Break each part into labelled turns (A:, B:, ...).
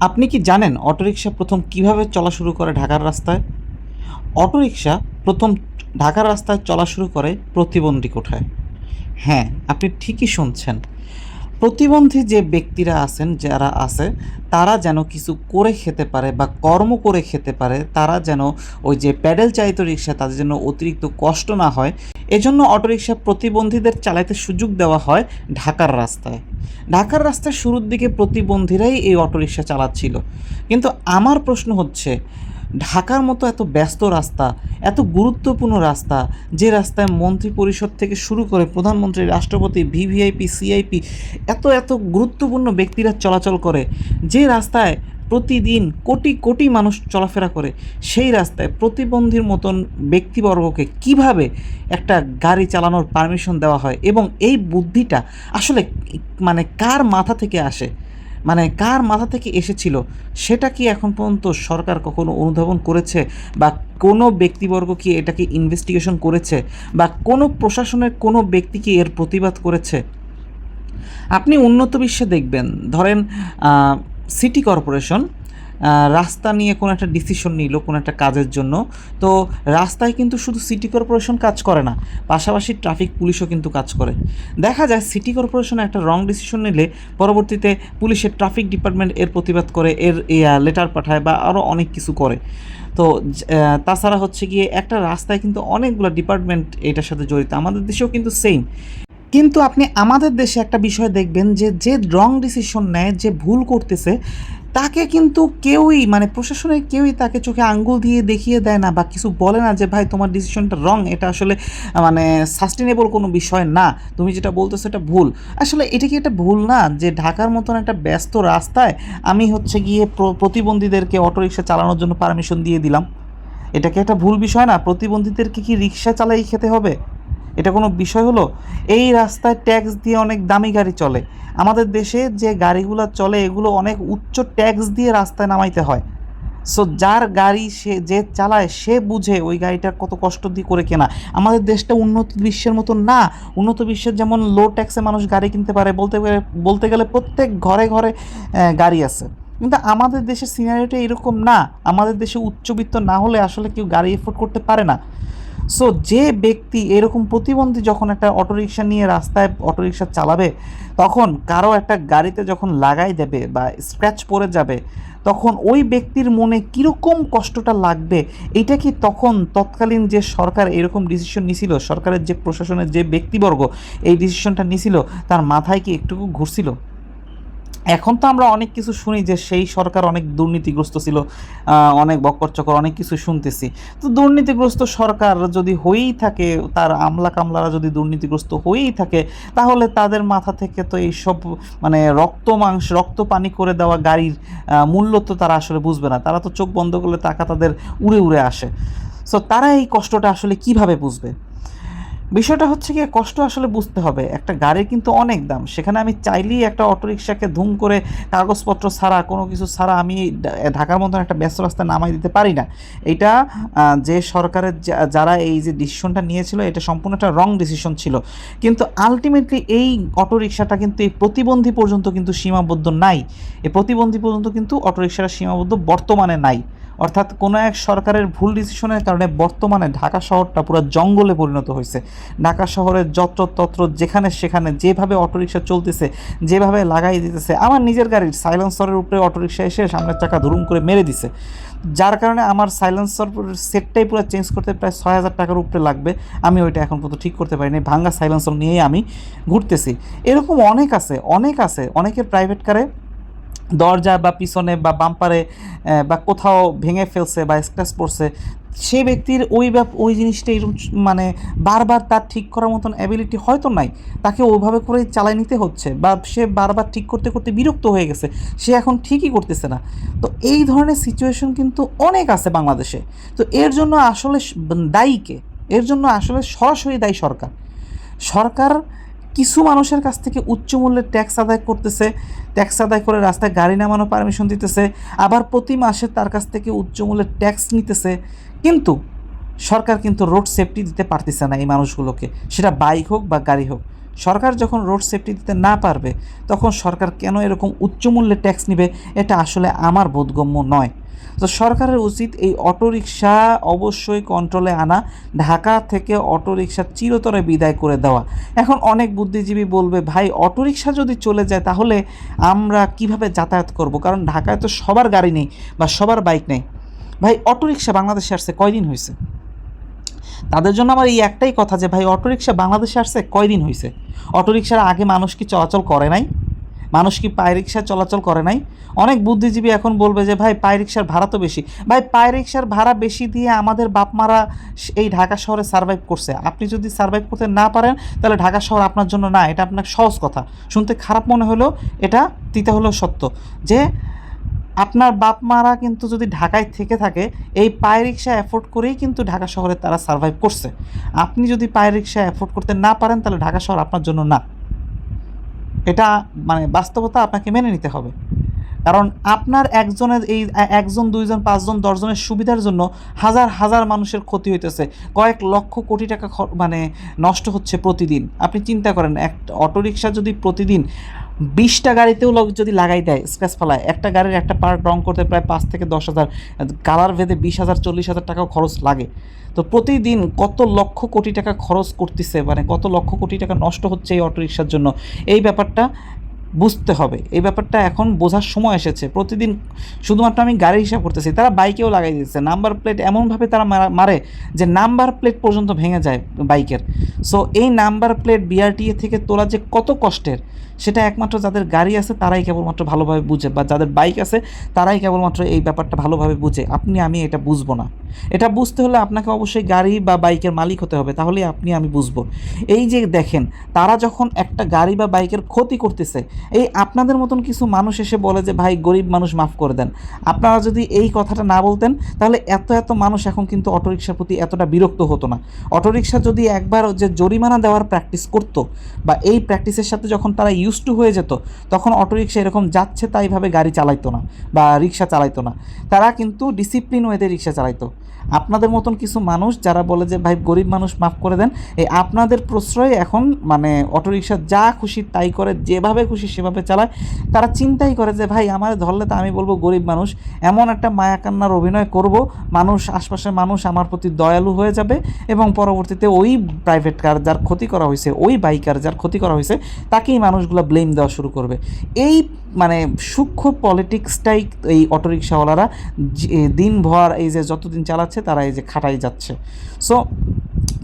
A: আপনি কি জানেন অটোরিকশা প্রথম কিভাবে চলা শুরু করে ঢাকার রাস্তায়? অটোরিকশা প্রথম ঢাকার রাস্তায় চলা শুরু করে প্রতিবন্ধী কোঠায়। হ্যাঁ, আপনি ঠিকই শুনছেন। প্রতিবন্ধী যে ব্যক্তিরা আছেন, যারা আছে, তারা যেন কিছু করে খেতে পারে বা কর্ম করে খেতে পারে, তারা যেন ওই যে প্যাডেল চালিত রিক্সা তাদের জন্য অতিরিক্ত কষ্ট না হয়, এজন্য অটোরিকশা প্রতিবন্ধীদের চালাতে সুযোগ দেওয়া হয় ঢাকার রাস্তায়। ঢাকার রাস্তায় শুরুর দিকে প্রতিবন্ধীরাই এই অটোরিকশা চালাচ্ছিল। কিন্তু আমার প্রশ্ন হচ্ছে, ঢাকার মতো এত ব্যস্ত রাস্তা, এত গুরুত্বপূর্ণ রাস্তা, যে রাস্তায় মন্ত্রী পরিষদ থেকে শুরু করে প্রধানমন্ত্রী, রাষ্ট্রপতি, ভিভিআইপি, সিআইপি, এত এত গুরুত্বপূর্ণ ব্যক্তিরা চলাচল করে, যে রাস্তায় প্রতিদিন কোটি কোটি মানুষ চলাফেরা করে, সেই রাস্তায় প্রতিবন্ধীর মতন ব্যক্তিবর্গকে কিভাবে একটা গাড়ি চালানোর পারমিশন দেওয়া হয়? এবং এই বুদ্ধিটা আসলে মানে কার মাথা থেকে আসে, মানে কার মাথা থেকে এসেছিল, সেটা কি এখন পর্যন্ত সরকার কখনো অনুধাবন করেছে? বা কোনো ব্যক্তিবর্গ কি এটাকে ইনভেস্টিগেশন করেছে? বা কোনো প্রশাসনের কোনো ব্যক্তি কি এর প্রতিবাদ করেছে? আপনি উন্নত বিশ্বে দেখবেন, ধরেন সিটি কর্পোরেশন রাস্তা নিয়ে কোনো একটা ডিসিশন নিল কোনো একটা কাজের জন্য। তো রাস্তায় কিন্তু শুধু সিটি কর্পোরেশন কাজ করে না, পাশাপাশি ট্রাফিক পুলিশও কিন্তু কাজ করে। দেখা যায় সিটি কর্পোরেশন একটা রং ডিসিশন নিলে পরবর্তীতে পুলিশের ট্রাফিক ডিপার্টমেন্ট এর প্রতিবাদ করে, এর লেটার পাঠায় বা আরও অনেক কিছু করে। তো তাছাড়া হচ্ছে গিয়ে একটা রাস্তায় কিন্তু অনেকগুলো ডিপার্টমেন্ট এটার সাথে জড়িত, আমাদের দেশেও কিন্তু সেম। কিন্তু আপনি আমাদের দেশে একটা বিষয় দেখবেন যে যে রং ডিসিশন নেয়, যে ভুল করতেছে, তাকে কিন্তু কেউই, মানে প্রশাসনের কেউই তাকে চোখে আঙ্গুল দিয়ে দেখিয়ে দেয় না বা কিছু বলে না যে ভাই তোমার ডিসিশনটা রং, এটা আসলে মানে সাস্টেনেবল কোনো বিষয় না, তুমি যেটা বলতেছো এটা ভুল। আসলে এটা কি একটা ভুল না যে ঢাকার মতন একটা ব্যস্ত রাস্তায় আমি হচ্ছে গিয়ে প্রতিবন্ধীদেরকে অটোরিকশা চালানোর জন্য পারমিশন দিয়ে দিলাম? এটা কি একটা ভুল বিষয় না? প্রতিবন্ধীদেরকে কি রিক্সা চালাই খেতে হবে? এটা কোনো বিষয় হলো? এই রাস্তায় ট্যাক্স দিয়ে অনেক দামি গাড়ি চলে। আমাদের দেশে যে গাড়িগুলো চলে এগুলো অনেক উচ্চ ট্যাক্স দিয়ে রাস্তায় নামাইতে হয়। সো যার গাড়ি সে যে চালায় সে বুঝে ওই গাড়িটা কত কষ্ট দিয়ে করে কেনা। আমাদের দেশটা উন্নত বিশ্বের মতো না। উন্নত বিশ্বের যেমন লো ট্যাক্সে মানুষ গাড়ি কিনতে পারে, বলতে গেলে প্রত্যেক ঘরে ঘরে গাড়ি আছে। কিন্তু আমাদের দেশের সিনারিওটা এরকম না। আমাদের দেশে উচ্চবিত্ত না হলে আসলে কেউ গাড়ি এফোর্ড করতে পারে না। সো যে ব্যক্তি এরকম প্রতিবন্ধী যখন একটা অটোরিকশা নিয়ে রাস্তায় অটোরিকশা চালাবে, তখন কারো একটা গাড়িতে যখন লাগাই দেবে বা স্ক্র্যাচ পড়ে যাবে, তখন ওই ব্যক্তির মনে কীরকম কষ্টটা লাগবে, এইটা কি তখন তৎকালীন যে সরকার এরকম ডিসিশন নিছিল, সরকারের যে প্রশাসনের যে ব্যক্তিবর্গ এই ডিসিশনটা নিছিল, তার মাথায় কি একটুকু ঘুরছিল? এখন তো আমরা অনেক কিছু শুনি যে সেই সরকার অনেক দুর্নীতিগ্রস্ত ছিল, অনেক বক্কর-চক্কর অনেক কিছু শুনতেছি। তো দুর্নীতিগ্রস্ত সরকার যদি হয়েই থাকে, তার আমলা-কামলারা যদি দুর্নীতিগ্রস্ত হয়েই থাকে, তাহলে তাদের মাথা থেকে তো এইসব মানে রক্ত পানি করে দেওয়া গাড়ির মূল্য তো তারা আসলে বুঝবে না। তারা তো চোখ বন্ধ করলে টাকা তাদের উড়ে উড়ে আসে। সো তারা এই কষ্টটা আসলে কিভাবে বুঝবে? বিষয়টা হচ্ছে গিয়ে কষ্ট আসলে বুঝতে হবে। একটা গাড়ির কিন্তু অনেক দাম। সেখানে আমি চাইলেই একটা অটোরিকশাকে ধুম করে কাগজপত্র ছাড়া, কোনো কিছু ছাড়া আমি ঢাকার মতন একটা ব্যস্ত রাস্তায় নামাই দিতে পারি না। এইটা যে সরকারের যারা এই যে ডিসিশনটা নিয়েছিল, এটা সম্পূর্ণ একটা রং ডিসিশন ছিল। কিন্তু আল্টিমেটলি এই অটোরিকশাটা কিন্তু এই প্রতিবন্ধী পর্যন্ত কিন্তু সীমাবদ্ধ নাই। এই প্রতিবন্ধী পর্যন্ত কিন্তু অটোরিকশাটা সীমাবদ্ধ বর্তমানে নাই। অর্থাৎ কোনো এক সরকারের ভুল ডিসিশনের কারণে বর্তমানে ঢাকা শহরটা পুরো জঙ্গলে পরিণত হয়েছে। ঢাকা শহরের যত্রতত্র যেখানে সেখানে যেভাবে অটোরিকশা চলতেছে, যেভাবে লাগাই দিতেছে, আমার নিজের গাড়ির সাইলেন্সারের উপরে অটোরিকশা এসে সামনের চাকা ধুরুম করে মেরে দিছে, যার কারণে আমার সাইলেন্সার সেটটাই পুরো চেঞ্জ করতে প্রায় ৬,০০০ টাকার উপরে লাগবে। আমি ওইটা এখন পর্যন্ত ঠিক করতে পারিনি, ভাঙ্গা সাইলেন্সার নিয়েই আমি ঘুরতেছি। এরকম অনেক আছে, অনেক আছে। অনেকের প্রাইভেট কারে দরজা বা পিছনে বা বাম্পারে বা কোথাও ভেঙে ফেলছে বা স্ক্র্যাচ পড়ছে, সে ব্যক্তির ওই জিনিসটা এরকম মানে বারবার তার ঠিক করার মতন অ্যাবিলিটি হয়তো নাই, তাকে ওইভাবে করেই চালাই নিতে হচ্ছে, বা সে বারবার ঠিক করতে করতে বিরক্ত হয়ে গেছে, সে এখন ঠিকই করতেছে না। তো এই ধরনের সিচুয়েশন কিন্তু অনেক আছে বাংলাদেশে। তো এর জন্য আসলে দায়ী কে? এর জন্য আসলে সরাসরি দায়ী সরকার। সরকার কিছু মানুষের কাছ থেকে উচ্চ মূল্যের ট্যাক্স আদায় করতেছে, ট্যাক্স আদায় করে রাস্তায় গাড়ি নামানোর পারমিশন দিতেছে, আবার প্রতি মাসে তার কাছ থেকে উচ্চ মূল্যের ট্যাক্স নিতেছে। কিন্তু সরকার কিন্তু রোড সেফটি দিতে পারতেছে না এই মানুষগুলোকে, সেটা বাইক হোক বা গাড়ি হোক। সরকার যখন রোড সেফটি দিতে না পারবে তখন সরকার কেন এরকম উচ্চমূল্যে ট্যাক্স নেবে, এটা আসলে আমার বোধগম্য নয়। তো সরকারের উচিত এই অটোরিকশা অবশ্যই কন্ট্রোলে আনা, ঢাকা থেকে অটোরিকশা চিরতরে বিদায় করে দেওয়া। এখন অনেক বুদ্ধিজীবী বলবে, ভাই অটোরিকশা যদি চলে যায় তাহলে আমরা কিভাবে যাতায়াত করব, কারণ ঢাকায় তো সবার গাড়ি নেই বা সবার বাইক নেই। ভাই অটোরিকশা বাংলাদেশে আসছে কয়দিন হয়েছে? তাদের জন্য আমার এই একটাই কথা যে ভাই অটোরিকশা বাংলাদেশে আসছে কয়দিন হয়েছে? অটোরিকশার আগে মানুষ কি চলাচল করে নাই? মানুষ কি পায়ে রিক্সা চলাচল করে নাই? অনেক বুদ্ধিজীবী এখন বলবে যে ভাই পায়ে রিক্সার ভাড়া তো বেশি। ভাই পায়ে রিক্সার ভাড়া বেশি দিয়ে আমাদের বাপমারা এই ঢাকা শহরে সার্ভাইভ করছে। আপনি যদি সার্ভাইভ করতে না পারেন তাহলে ঢাকা শহর আপনার জন্য না। এটা আপনার সহজ কথা, শুনতে খারাপ মনে হলেও এটা তিতা হলেও সত্য যে আপনার বাপ মারা কিন্তু যদি ঢাকায় থেকে থাকে এই পায়ে রিক্সা অ্যাফোর্ড করেই কিন্তু ঢাকা শহরে তারা সার্ভাইভ করছে। আপনি যদি পায়ে রিক্সা অ্যাফোর্ড করতে না পারেন তাহলে ঢাকা শহর আপনার জন্য না। এটা মানে বাস্তবতা আপনাকে মেনে নিতে হবে। কারণ আপনার একজনের এই একজন, দুইজন, পাঁচজন, 10 জনের সুবিধার জন্য হাজার হাজার মানুষের ক্ষতি হইতেছে, কয়েক লক্ষ কোটি টাকা মানে নষ্ট হচ্ছে প্রতিদিন। আপনি চিন্তা করেন একটা অটোরিকশা যদি প্রতিদিন 20টা গাড়িতেও যদি লাগাই দেয়, স্ক্র্যাচ ফেলায়, একটা গাড়ির একটা পার্ট রং করতে প্রায় 5 থেকে 10,000, কালার ভেদে 20,000 40,000 টাকাও খরচ লাগে। তো প্রতিদিন কত লক্ষ কোটি টাকা খরচ করতেছে, মানে কত লক্ষ কোটি টাকা নষ্ট হচ্ছে এই অটোরিকশার জন্য। এই ব্যাপারটা বুঝতে হবে, এই ব্যাপারটা এখন বোঝার সময় এসেছে। প্রতিদিন শুধুমাত্র আমি গাড়ি হিসাব করতেছি, তারা বাইকেও লাগাই দিচ্ছে নাম্বার প্লেট, এমনভাবে তারা মারে যে নাম্বার প্লেট পর্যন্ত ভেঙে যায় বাইকের। সো এই নাম্বার প্লেট বিআরটিএ থেকে তোলা যে কত কষ্টের, সেটা একমাত্র যাদের গাড়ি আছে তারাই কেবলমাত্র ভালোভাবে বুঝে, বা যাদের বাইক আছে তারাই কেবলমাত্র এই ব্যাপারটা ভালোভাবে বুঝে। আমি এটা বুঝবো না। এটা বুঝতে হলে আপনাকে অবশ্যই গাড়ি বা বাইকের মালিক হতে হবে, তাহলেই আমি বুঝবো। এই যে দেখেন, তারা যখন একটা গাড়ি বা বাইকের ক্ষতি করতেছে, এই আপনাদের মতন কিছু মানুষ এসে বলে যে ভাই গরিব মানুষ মাফ করে দেন। আপনারা যদি এই কথাটা না বলতেন তাহলে এত এত মানুষ এখন কিন্তু অটোরিকশার প্রতি এতটা বিরক্ত হতো না। অটোরিকশা যদি একবার যে জরিমানা দেওয়ার প্র্যাকটিস করতো, বা এই প্র্যাকটিসের সাথে যখন তারা ইউজ টু হয়ে যেত, তখন অটোরিকশা এরকম যাচ্ছে তাইভাবে গাড়ি চালাইতো না বা রিক্সা চালাইতো না। তারা কিন্তু ডিসিপ্লিন ওয়েতে রিক্সা চালাইতো। আপনাদের মতন কিছু মানুষ যারা বলে যে ভাই গরিব মানুষ মাফ করে দেন, এই আপনাদের প্রশ্রয় এখন মানে অটোরিকশা যা খুশি তাই করে, যেভাবে খুশি সেভাবে চালায়। তারা চিন্তাই করে যে ভাই আমার ধরলে তো আমি বলবো গরিব মানুষ, এমন একটা মায়াকান্নার অভিনয় করব, মানুষ, আশপাশের মানুষ আমার প্রতি দয়ালু হয়ে যাবে, এবং পরবর্তীতে ওই প্রাইভেট কার যার ক্ষতি করা হয়েছে, ওই বাইকার যার ক্ষতি করা হয়েছে, তাকেই মানুষগুলো ব্লেম দেওয়া শুরু করবে। এই মানে সূক্ষ্ম পলিটিক্সটাই এই অটোরিকশাওয়ালারা দিনভর এই যে যতদিন চালাচ্ছে তারা এই যে খাটাই যাচ্ছে। সো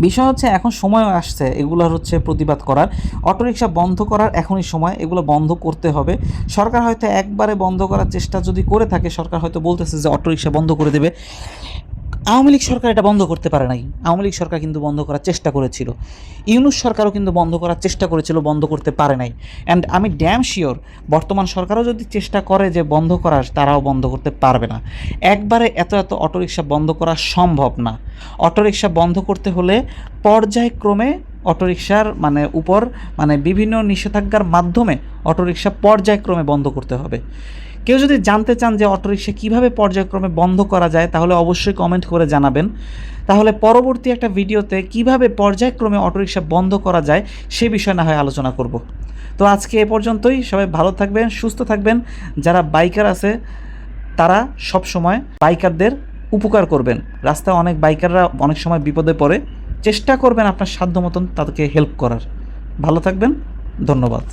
A: বিষয় হচ্ছে এখন সময় আসছে এগুলোর হচ্ছে প্রতিবাদ করার, অটোরিকশা বন্ধ করার এখনই সময়, এগুলো বন্ধ করতে হবে। সরকার হয়তো একবারে বন্ধ করার চেষ্টা যদি করে থাকে, সরকার হয়তো বলতেছে যে অটোরিকশা বন্ধ করে দেবে। আওয়ামী লীগ সরকার এটা বন্ধ করতে পারে নাই। আওয়ামী লীগ সরকার কিন্তু বন্ধ করার চেষ্টা করেছিল, ইউনূস সরকারও কিন্তু বন্ধ করার চেষ্টা করেছিল, বন্ধ করতে পারে নাই। অ্যান্ড আমি ড্যাম শিওর বর্তমান সরকারও যদি চেষ্টা করে যে বন্ধ করার, তারাও বন্ধ করতে পারবে না। একবারে এত এত অটোরিকশা বন্ধ করা সম্ভব না। অটোরিকশা বন্ধ করতে হলে পর্যায়ক্রমে অটোরিকশার মানে উপর মানে বিভিন্ন নিষেধাজ্ঞার মাধ্যমে অটোরিকশা পর্যায়ক্রমে বন্ধ করতে হবে। কেউ যদি জানতে চান যে অটোরিকশা কীভাবে পর্যায়ক্রমে বন্ধ করা যায়, তাহলে অবশ্যই কমেন্ট করে জানাবেন। তাহলে পরবর্তী একটা ভিডিওতে কিভাবে পর্যায়ক্রমে অটোরিকশা বন্ধ করা যায় সে বিষয়ে না হয় আলোচনা করব। তো আজকে এ পর্যন্তই। সবাই ভালো থাকবেন, সুস্থ থাকবেন। যারা বাইকার আছে তারা সব সময় বাইকারদের উপকার করবেন। রাস্তায় অনেক বাইকাররা অনেক সময় বিপদে পড়ে, চেষ্টা করবেন আপনার সাধ্য মতন তাদেরকে হেল্প করার। ভালো থাকবেন, ধন্যবাদ।